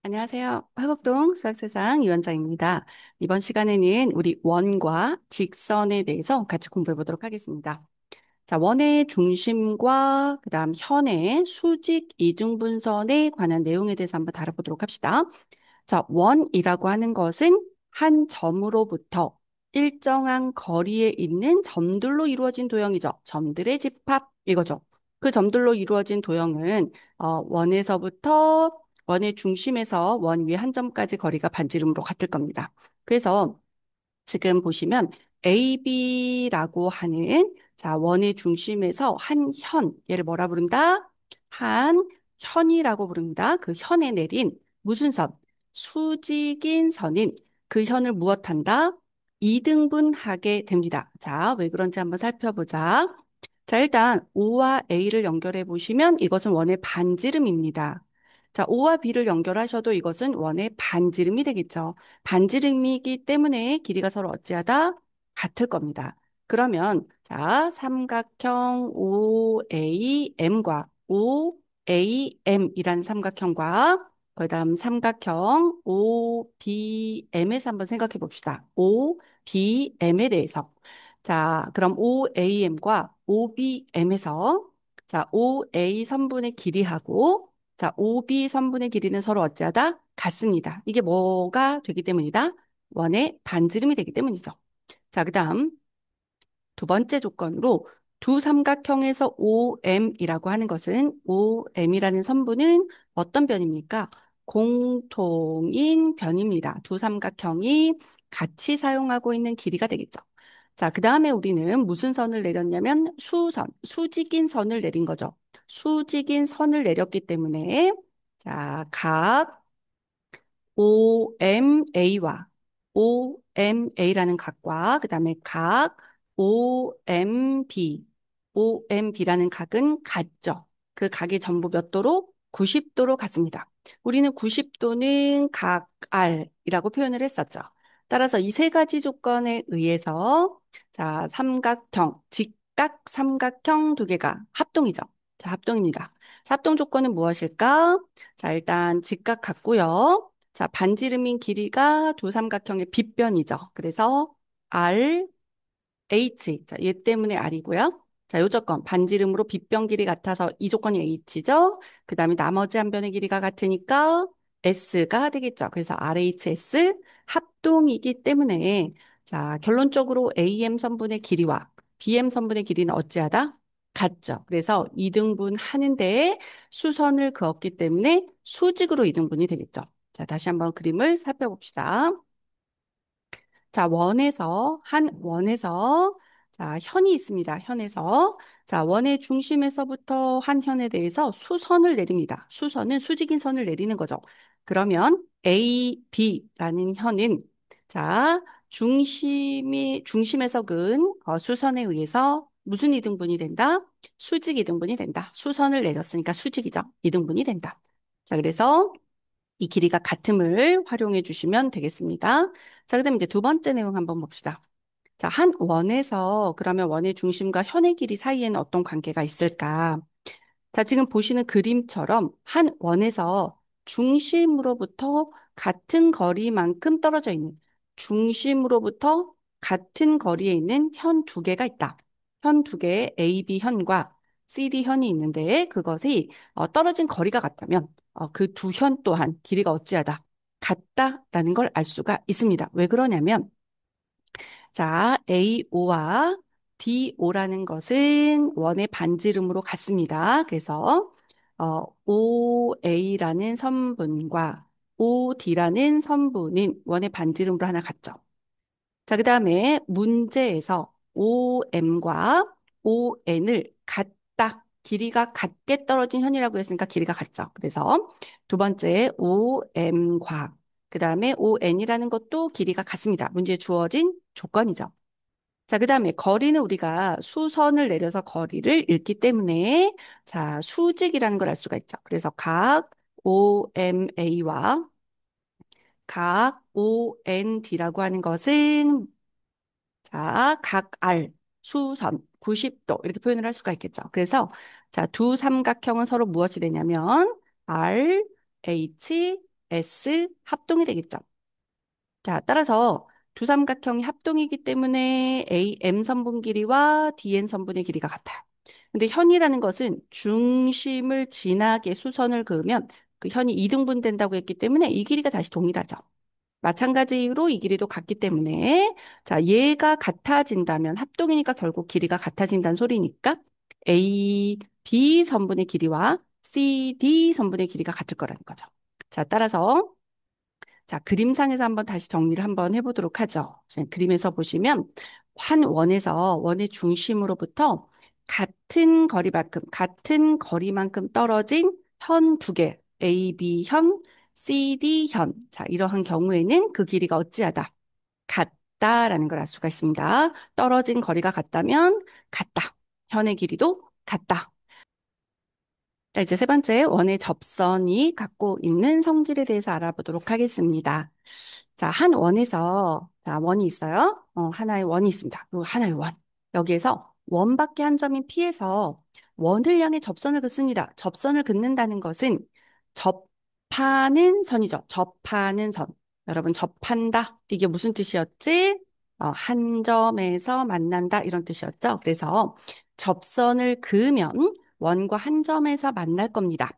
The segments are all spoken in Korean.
안녕하세요. 화곡동 수학세상 이원장입니다. 이번 시간에는 우리 원과 직선에 대해서 같이 공부해 보도록 하겠습니다. 자, 원의 중심과 그다음 현의 수직 이등분선에 관한 내용에 대해서 한번 다뤄보도록 합시다. 자, 원이라고 하는 것은 한 점으로부터 일정한 거리에 있는 점들로 이루어진 도형이죠. 점들의 집합 이거죠. 그 점들로 이루어진 도형은 원에서부터 원의 중심에서 원 위 한 점까지 거리가 반지름으로 같을 겁니다. 그래서 지금 보시면 AB라고 하는 자, 원의 중심에서 한 현, 얘를 뭐라 부른다? 한 현이라고 부릅니다. 그 현에 내린 무슨 선? 수직인 선인 그 현을 무엇한다? 이등분하게 됩니다. 자, 왜 그런지 한번 살펴보자. 자, 일단 O와 A를 연결해 보시면 이것은 원의 반지름입니다. 자, O와 B를 연결하셔도 이것은 원의 반지름이 되겠죠. 반지름이기 때문에 길이가 서로 어찌하다? 같을 겁니다. 그러면 자, 삼각형 OAM과 OAM이라는 삼각형과 그다음 삼각형 OBM에서 한번 생각해 봅시다. OBM에 대해서. 자, 그럼 OAM과 OBM에서 자, OA 선분의 길이하고 자, OB 선분의 길이는 서로 어찌하다? 같습니다. 이게 뭐가 되기 때문이다? 원의 반지름이 되기 때문이죠. 자, 그다음 두 번째 조건으로 두 삼각형에서 OM이라고 하는 것은 OM이라는 선분은 어떤 변입니까? 공통인 변입니다. 두 삼각형이 같이 사용하고 있는 길이가 되겠죠. 자, 그 다음에 우리는 무슨 선을 내렸냐면 수선, 수직인 선을 내린 거죠. 수직인 선을 내렸기 때문에 자, 각 OMA와 OMA라는 각과 그다음에 각 OMB, OMB라는 각은 같죠. 그 각이 전부 몇 도로? 90도로 같습니다. 우리는 90도는 각 R이라고 표현을 했었죠. 따라서 이 세 가지 조건에 의해서 자, 삼각형, 직각 삼각형 두 개가 합동이죠. 자, 합동입니다. 자, 합동 조건은 무엇일까? 자, 일단 직각 같고요. 자, 반지름인 길이가 두 삼각형의 빗변이죠. 그래서 R, H. 자, 얘 때문에 R이고요. 자, 요 조건. 반지름으로 빗변 길이 같아서 이 조건이 H죠. 그 다음에 나머지 한 변의 길이가 같으니까 S가 되겠죠. 그래서 RHS 합동이기 때문에 자, 결론적으로 AM 선분의 길이와 BM 선분의 길이는 어찌하다? 같죠. 그래서 이등분 하는데 수선을 그었기 때문에 수직으로 이등분이 되겠죠. 자, 다시 한번 그림을 살펴봅시다. 자, 한 원에서, 자, 현이 있습니다. 현에서. 자, 원의 중심에서부터 한 현에 대해서 수선을 내립니다. 수선은 수직인 선을 내리는 거죠. 그러면 A, B라는 현은, 자, 중심에서 근 수선에 의해서 무슨 이등분이 된다? 수직 이등분이 된다. 수선을 내렸으니까 수직이죠. 이등분이 된다. 자, 그래서 이 길이가 같음을 활용해 주시면 되겠습니다. 자, 그다음 이제 두 번째 내용 한번 봅시다. 자, 한 원에서 그러면 원의 중심과 현의 길이 사이에는 어떤 관계가 있을까? 자, 지금 보시는 그림처럼 한 원에서 중심으로부터 같은 거리만큼 떨어져 있는 중심으로부터 같은 거리에 있는 현 두 개가 있다. 현 두 개의 AB 현과 CD 현이 있는데 그것이 떨어진 거리가 같다면 그 두 현 또한 길이가 어찌하다 같다라는 걸 알 수가 있습니다. 왜 그러냐면 자, AO와 DO라는 것은 원의 반지름으로 같습니다. 그래서 OA라는 선분과 OD라는 선분인 원의 반지름으로 하나 같죠. 자, 그 다음에 문제에서 OM과 ON을 같다. 길이가 같게 떨어진 현이라고 했으니까 길이가 같죠. 그래서 두 번째 OM과 그 다음에 ON이라는 것도 길이가 같습니다. 문제에 주어진 조건이죠. 자, 그 다음에 거리는 우리가 수선을 내려서 거리를 읽기 때문에 자, 수직이라는 걸 알 수가 있죠. 그래서 각 OMA와 각 OND라고 하는 것은 자, 각 R, 수선, 90도 이렇게 표현을 할 수가 있겠죠. 그래서 자, 두 삼각형은 서로 무엇이 되냐면 R, H, S 합동이 되겠죠. 자, 따라서 두 삼각형이 합동이기 때문에 AM 선분 길이와 DN 선분의 길이가 같아요. 근데 현이라는 것은 중심을 지나게 수선을 그으면 그 현이 이등분 된다고 했기 때문에 이 길이가 다시 동일하죠. 마찬가지로 이 길이도 같기 때문에 자, 얘가 같아진다면 합동이니까 결국 길이가 같아진다는 소리니까 A, B 선분의 길이와 C, D 선분의 길이가 같을 거라는 거죠. 자, 따라서 자, 그림상에서 한번 다시 정리를 한번 해보도록 하죠. 지금 그림에서 보시면 한 원에서 원의 중심으로부터 같은 거리만큼 떨어진 현 두 개, A, B 현, C, D 현. 자, 이러한 경우에는 그 길이가 어찌하다? 같다라는 걸 알 수가 있습니다. 떨어진 거리가 같다면 같다. 현의 길이도 같다. 자, 이제 세 번째, 원의 접선이 갖고 있는 성질에 대해서 알아보도록 하겠습니다. 자, 한 원에서, 자, 원이 있어요. 하나의 원이 있습니다. 그리고 하나의 원. 여기에서 원밖에 한 점인 P에서 원을 향해 접선을 긋습니다. 접선을 긋는다는 것은 접하는 선이죠. 접하는 선. 여러분, 접한다. 이게 무슨 뜻이었지? 한 점에서 만난다. 이런 뜻이었죠. 그래서 접선을 그으면 원과 한 점에서 만날 겁니다.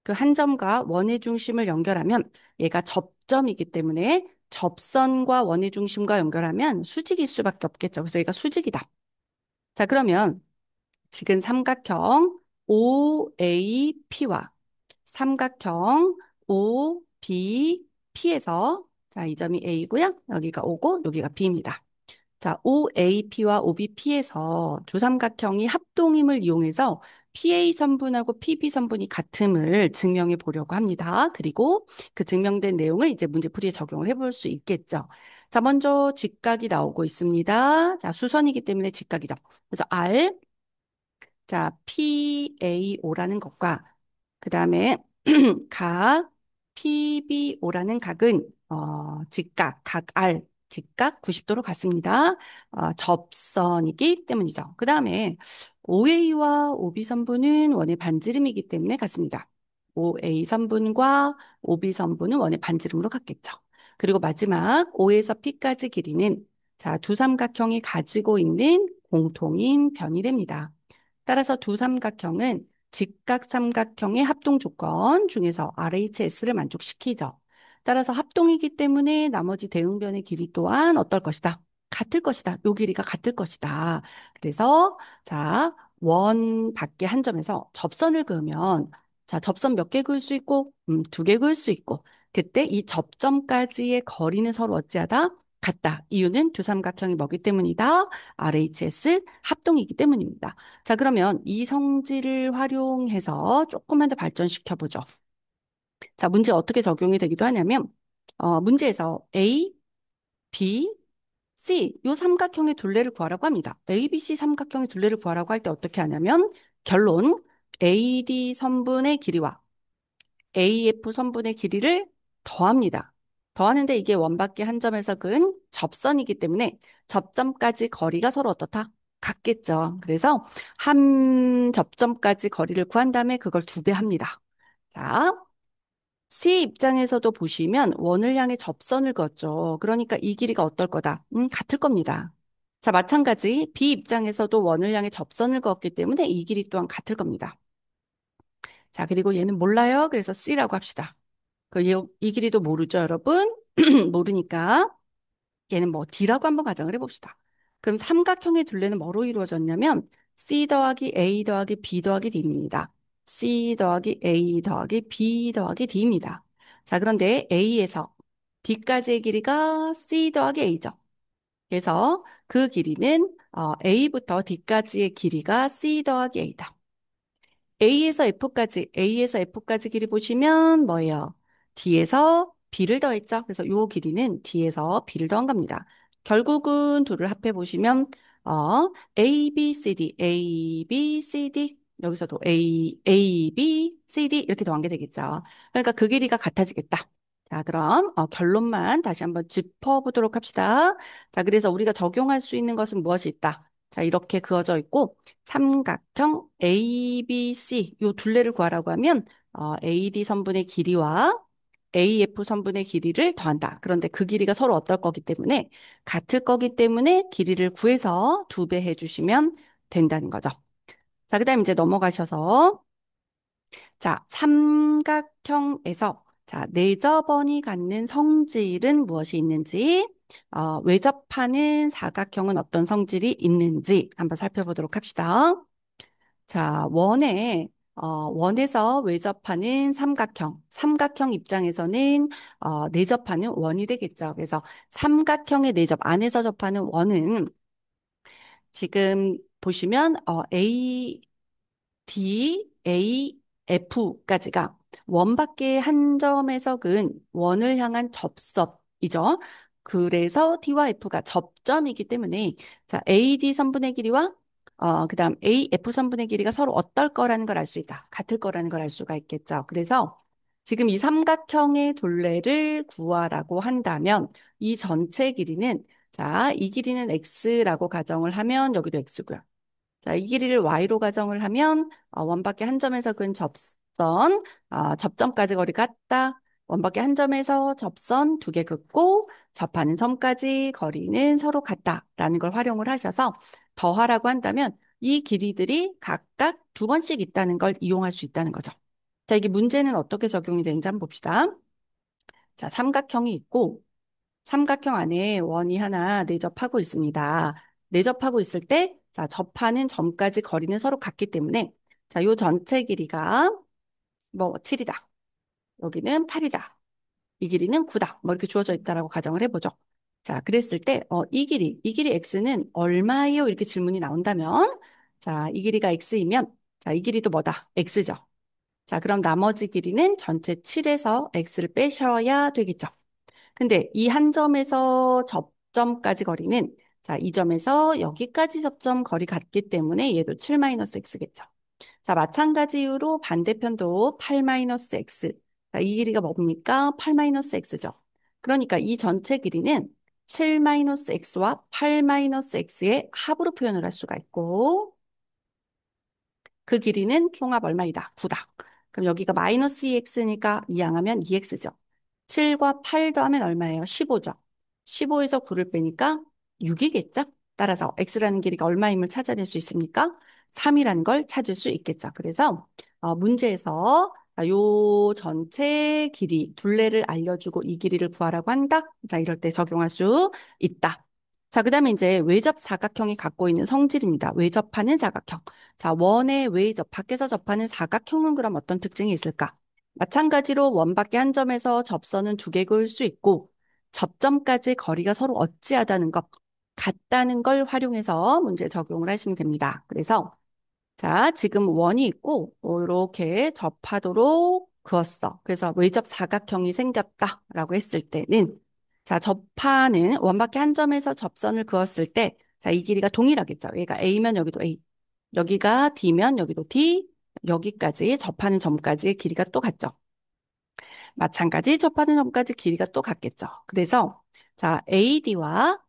그 한 점과 원의 중심을 연결하면 얘가 접점이기 때문에 접선과 원의 중심과 연결하면 수직일 수밖에 없겠죠. 그래서 얘가 수직이다. 자, 그러면 지금 삼각형 OAP와 삼각형 OBP에서 자, 이 점이 A고요. 여기가 O고 여기가 B입니다. 자, OAP와 OBP에서 두 삼각형이 합동임을 이용해서 PA 선분하고 PB 선분이 같음을 증명해 보려고 합니다. 그리고 그 증명된 내용을 이제 문제풀이에 적용을 해볼 수 있겠죠. 자, 먼저 직각이 나오고 있습니다. 자, 수선이기 때문에 직각이죠. 그래서 R, 자, PAO라는 것과 그 다음에 각 PBO라는 각은 직각, 각 R, 직각 90도로 같습니다. 접선이기 때문이죠. 그 다음에 OA와 OB 선분은 원의 반지름이기 때문에 같습니다. OA 선분과 OB 선분은 원의 반지름으로 같겠죠. 그리고 마지막 O에서 P까지 길이는 자, 두 삼각형이 가지고 있는 공통인 변이 됩니다. 따라서 두 삼각형은 직각삼각형의 합동 조건 중에서 RHS를 만족시키죠. 따라서 합동이기 때문에 나머지 대응변의 길이 또한 어떨 것이다? 같을 것이다. 요 길이가 같을 것이다. 그래서 자, 원 밖에 한 점에서 접선을 그으면 자, 접선 몇 개 그을 수 있고 두 개 그을 수 있고 그때 이 접점까지의 거리는 서로 어찌하다? 같다. 이유는 두 삼각형이 뭐기 때문이다? RHS 합동이기 때문입니다. 자, 그러면 이 성질을 활용해서 조금만 더 발전시켜 보죠. 자, 문제 어떻게 적용이 되기도 하냐면, 문제에서 A, B, C, 요 삼각형의 둘레를 구하라고 합니다. A, B, C 삼각형의 둘레를 구하라고 할 때 어떻게 하냐면, 결론, AD 선분의 길이와 AF 선분의 길이를 더합니다. 더하는데 이게 원밖에 한 점에서 그은 접선이기 때문에 접점까지 거리가 서로 어떻다? 같겠죠. 그래서 한 접점까지 거리를 구한 다음에 그걸 두 배 합니다. 자, C 입장에서도 보시면 원을 향해 접선을 그었죠. 그러니까 이 길이가 어떨 거다? 같을 겁니다. 자, 마찬가지 B 입장에서도 원을 향해 접선을 그었기 때문에 이 길이 또한 같을 겁니다. 자, 그리고 얘는 몰라요. 그래서 C라고 합시다. 이 길이도 모르죠, 여러분? 모르니까 얘는 뭐 D라고 한번 가정을 해봅시다. 그럼 삼각형의 둘레는 뭐로 이루어졌냐면 C 더하기 A 더하기 B 더하기 D입니다. C 더하기 A 더하기 B 더하기 D입니다. 자, 그런데 A에서 D까지의 길이가 C 더하기 A죠. 그래서 그 길이는 A부터 D까지의 길이가 C 더하기 A다. A에서 F까지 길이 보시면 뭐예요? D에서 B를 더했죠. 그래서 요 길이는 D에서 B를 더한 겁니다. 결국은 둘을 합해 보시면 A, B, C, D, A, B, C, D 여기서도 A, B, C, D 이렇게 더한 게 되겠죠. 그러니까 그 길이가 같아지겠다. 자, 그럼 결론만 다시 한번 짚어보도록 합시다. 자, 그래서 우리가 적용할 수 있는 것은 무엇이 있다? 자, 이렇게 그어져 있고 삼각형 ABC 요 둘레를 구하라고 하면 AD 선분의 길이와 AF 선분의 길이를 더한다. 그런데 그 길이가 서로 어떨 거기 때문에 같을 거기 때문에 길이를 구해서 2배 해주시면 된다는 거죠. 자, 그다음 이제 넘어가셔서 자, 삼각형에서 자, 내접원이 갖는 성질은 무엇이 있는지, 외접하는 사각형은 어떤 성질이 있는지 한번 살펴보도록 합시다. 자, 원에서 외접하는 삼각형, 삼각형 입장에서는 내접하는 원이 되겠죠. 그래서 삼각형의 내접 안에서 접하는 원은 지금 보시면 D, A, F까지가 원밖에 한 점에서 그은 원을 향한 접선이죠. 그래서 D와 F가 접점이기 때문에 자, AD 선분의 길이와 그다음 AF 선분의 길이가 서로 어떨 거라는 걸 알 수 있다. 같을 거라는 걸 알 수가 있겠죠. 그래서 지금 이 삼각형의 둘레를 구하라고 한다면 이 전체 길이는 자, 이 길이는 X라고 가정을 하면 여기도 X고요. 자, 이 길이를 y로 가정을 하면 원밖에 한 점에서 그은 접선, 접점까지 거리 같다. 원밖에 한 점에서 접선 2개 긋고 접하는 점까지 거리는 서로 같다라는 걸 활용을 하셔서 더하라고 한다면 이 길이들이 각각 2번씩 있다는 걸 이용할 수 있다는 거죠. 자, 이게 문제는 어떻게 적용이 되는지 한번 봅시다. 자, 삼각형이 있고 삼각형 안에 원이 하나 내접하고 있습니다. 내접하고 있을 때, 자, 접하는 점까지 거리는 서로 같기 때문에, 자, 요 전체 길이가 뭐 7이다. 여기는 8이다. 이 길이는 9다. 뭐 이렇게 주어져 있다라고 가정을 해보죠. 자, 그랬을 때, 이 길이 x는 얼마예요? 이렇게 질문이 나온다면, 자, 이 길이가 x이면, 자, 이 길이도 뭐다? x죠. 자, 그럼 나머지 길이는 전체 7에서 x를 빼셔야 되겠죠. 근데 이 한 점에서 접점까지 거리는 자, 이 점에서 여기까지 접점 거리 같기 때문에 얘도 7-x겠죠. 자, 마찬가지 이유로 반대편도 8-x. 자, 이 길이가 뭡니까? 8-x죠. 그러니까 이 전체 길이는 7-x와 8-x의 합으로 표현을 할 수가 있고 그 길이는 총합 얼마이다? 9다. 그럼 여기가 마이너스 2x니까 이항하면 2x죠. 7과 8 더하면 얼마예요? 15죠. 15에서 9를 빼니까 6이겠죠? 따라서 x라는 길이가 얼마임을 찾아낼 수 있습니까? 3이라는 걸 찾을 수 있겠죠. 그래서 문제에서 요 전체 길이, 둘레를 알려주고 이 길이를 구하라고 한다. 자, 이럴 때 적용할 수 있다. 자, 그다음에 이제 외접 사각형이 갖고 있는 성질입니다. 외접하는 사각형. 자, 원의 외접, 밖에서 접하는 사각형은 그럼 어떤 특징이 있을까? 마찬가지로 원밖에 한 점에서 접선은 2개 그을 수 있고 접점까지 거리가 서로 어찌하다는 것, 같다는 걸 활용해서 문제 적용을 하시면 됩니다. 그래서 자, 지금 원이 있고 이렇게 접하도록 그었어. 그래서 외접 사각형이 생겼다라고 했을 때는 자, 접하는 원밖에 한 점에서 접선을 그었을 때 자, 이 길이가 동일하겠죠. 얘가 A면 여기도 A, 여기가 D면 여기도 D, 여기까지 접하는 점까지의 길이가 또 같죠. 마찬가지 접하는 점까지 길이가 또 같겠죠. 그래서 자, AD와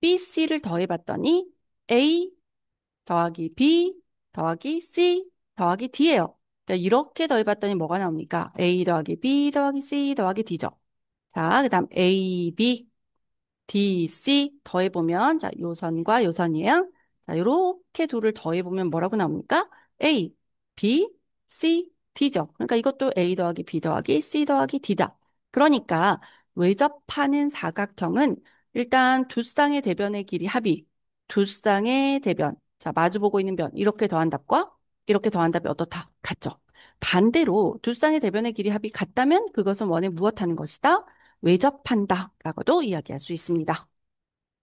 BC를 더해봤더니 A 더하기 B 더하기 C 더하기 D예요. 그러니까 이렇게 더해봤더니 뭐가 나옵니까? A 더하기 B 더하기 C 더하기 D죠. 자, 그다음 A, B, D, C 더해보면 자, 요선과 요선이에요. 자, 이렇게 둘을 더해보면 뭐라고 나옵니까? A, B, C, D죠. 그러니까 이것도 A 더하기 B 더하기 C 더하기 D다. 그러니까 외접하는 사각형은 일단 두 쌍의 대변의 길이 합이 두 쌍의 대변. 자, 마주보고 있는 변. 이렇게 더한 답과 이렇게 더한 답이 어떻다? 같죠. 반대로 두 쌍의 대변의 길이 합이 같다면 그것은 원에 무엇하는 것이다? 외접한다라고도 이야기할 수 있습니다.